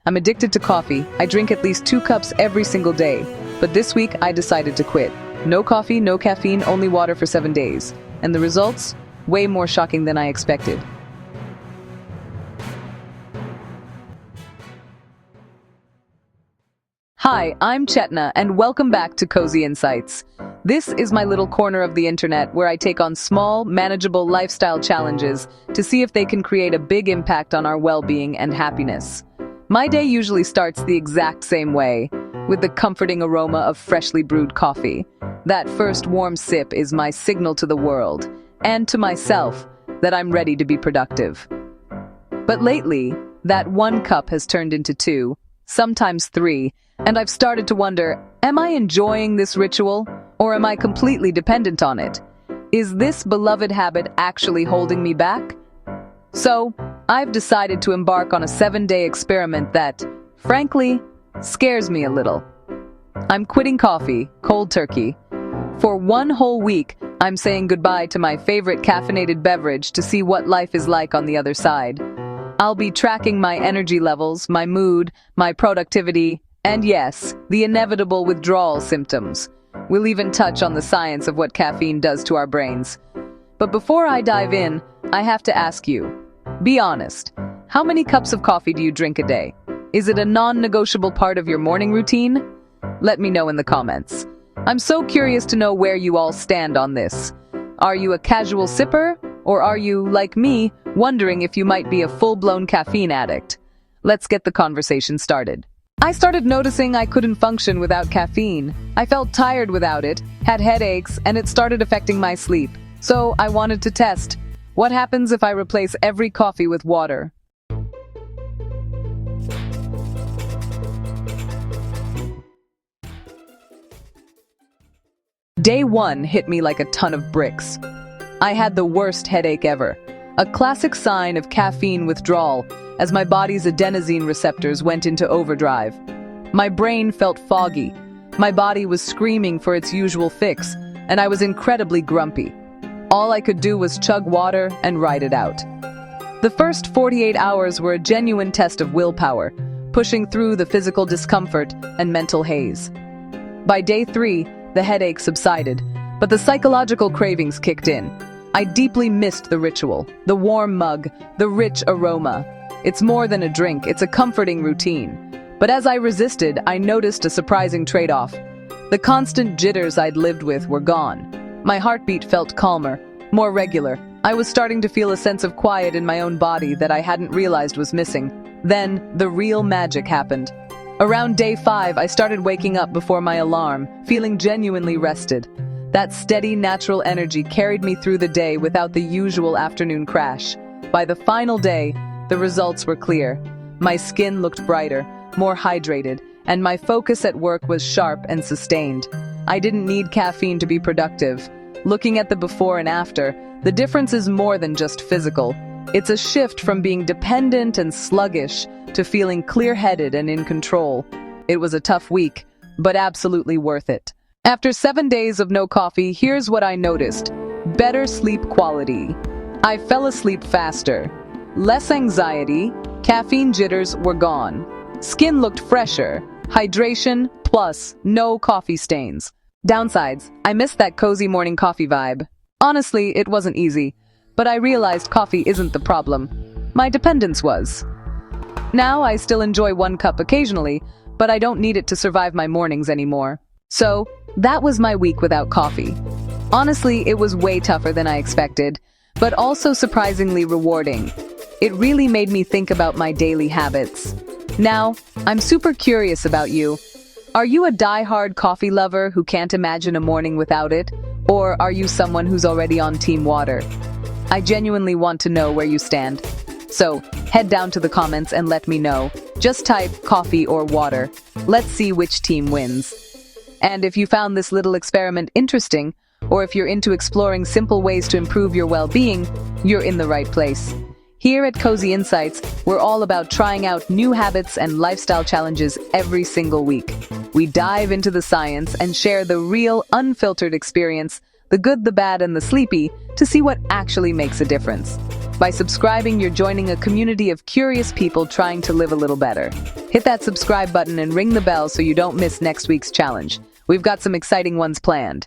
I'm addicted to coffee. I drink at least 2 cups every single day. But this week, I decided to quit. No coffee, no caffeine, only water for 7 days. And the results? Way more shocking than I expected. Hi, I'm Chetna, and welcome back to Cozy Insights. This is my little corner of the internet where I take on small, manageable lifestyle challenges to see if they can create a big impact on our well-being and happiness. My day usually starts the exact same way, with the comforting aroma of freshly brewed coffee. That first warm sip is my signal to the world, and to myself, that I'm ready to be productive. But lately, that 1 cup has turned into 2, sometimes 3, and I've started to wonder, am I enjoying this ritual, or am I completely dependent on it? Is this beloved habit actually holding me back? So, I've decided to embark on a 7-day experiment that, frankly, scares me a little. I'm quitting coffee, cold turkey. For 1 whole week, I'm saying goodbye to my favorite caffeinated beverage to see what life is like on the other side. I'll be tracking my energy levels, my mood, my productivity, and yes, the inevitable withdrawal symptoms. We'll even touch on the science of what caffeine does to our brains. But before I dive in, I have to ask you, be honest, how many cups of coffee do you drink a day? Is it a non-negotiable part of your morning routine? Let me know in the comments. I'm so curious to know where you all stand on this. Are you a casual sipper, or are you, like me, wondering if you might be a full-blown caffeine addict? Let's get the conversation started. I started noticing I couldn't function without caffeine. I felt tired without it, had headaches, and it started affecting my sleep. So I wanted to test. What happens if I replace every coffee with water? Day 1 hit me like a ton of bricks. I had the worst headache ever, a classic sign of caffeine withdrawal, as my body's adenosine receptors went into overdrive. My brain felt foggy. My body was screaming for its usual fix, and I was incredibly grumpy. All I could do was chug water and ride it out. The first 48 hours were a genuine test of willpower, pushing through the physical discomfort and mental haze. By day 3, the headache subsided, but the psychological cravings kicked in. I deeply missed the ritual, the warm mug, the rich aroma. It's more than a drink, it's a comforting routine. But as I resisted, I noticed a surprising trade-off. The constant jitters I'd lived with were gone. My heartbeat felt calmer, more regular. I was starting to feel a sense of quiet in my own body that I hadn't realized was missing. Then, the real magic happened. Around day 5, I started waking up before my alarm, feeling genuinely rested. That steady, natural energy carried me through the day without the usual afternoon crash. By the final day, the results were clear. My skin looked brighter, more hydrated, and my focus at work was sharp and sustained. I didn't need caffeine to be productive. Looking at the before and after, the difference is more than just physical. It's a shift from being dependent and sluggish to feeling clear-headed and in control. It was a tough week, but absolutely worth it. After 7 days of no coffee, here's what I noticed. Better sleep quality. I fell asleep faster. Less anxiety. Caffeine jitters were gone. Skin looked fresher. Hydration plus no coffee stains. Downsides, I missed that cozy morning coffee vibe. Honestly, it wasn't easy, but I realized coffee isn't the problem. My dependence was. Now I still enjoy 1 cup occasionally, but I don't need it to survive my mornings anymore. So, that was my week without coffee. Honestly, it was way tougher than I expected, but also surprisingly rewarding. It really made me think about my daily habits. Now, I'm super curious about you. Are you a die-hard coffee lover who can't imagine a morning without it? Or are you someone who's already on Team Water? I genuinely want to know where you stand. So, head down to the comments and let me know. Just type coffee or water. Let's see which team wins. And if you found this little experiment interesting, or if you're into exploring simple ways to improve your well-being, you're in the right place. Here at Cozy Insights, we're all about trying out new habits and lifestyle challenges every single week. We dive into the science and share the real, unfiltered experience, the good, the bad, and the sleepy, to see what actually makes a difference. By subscribing, you're joining a community of curious people trying to live a little better. Hit that subscribe button and ring the bell so you don't miss next week's challenge. We've got some exciting ones planned.